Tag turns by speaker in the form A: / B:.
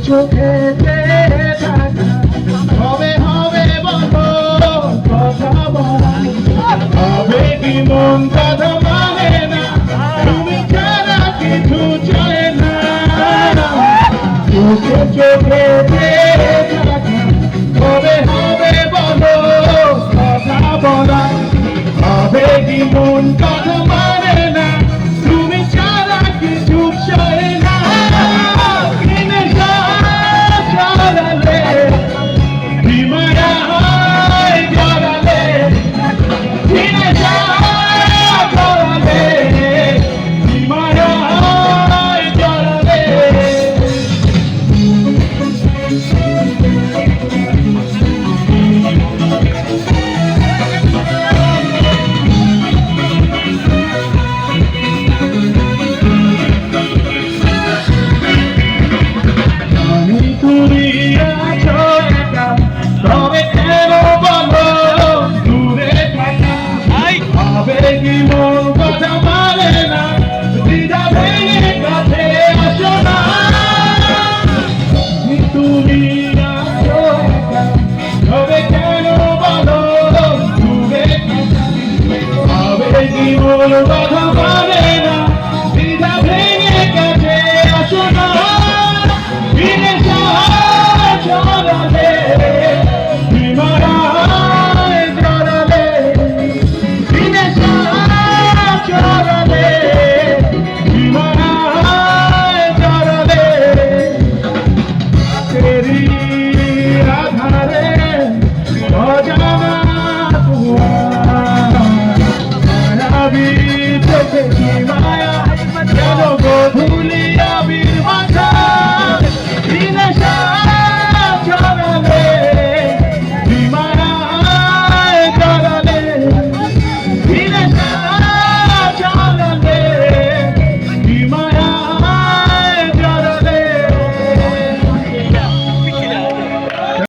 A: চোখেতে থাকা হবে হবে বলো কথা বলা হবে কি মন কথা মানে না তুমি ছাড়া কিছু চলে না চোখেতে থাকা হবে হবে বলো কথা বলা হবে কি মন কথা মানে না তুমি ছাড়া কিছু চলে না জীবন কথা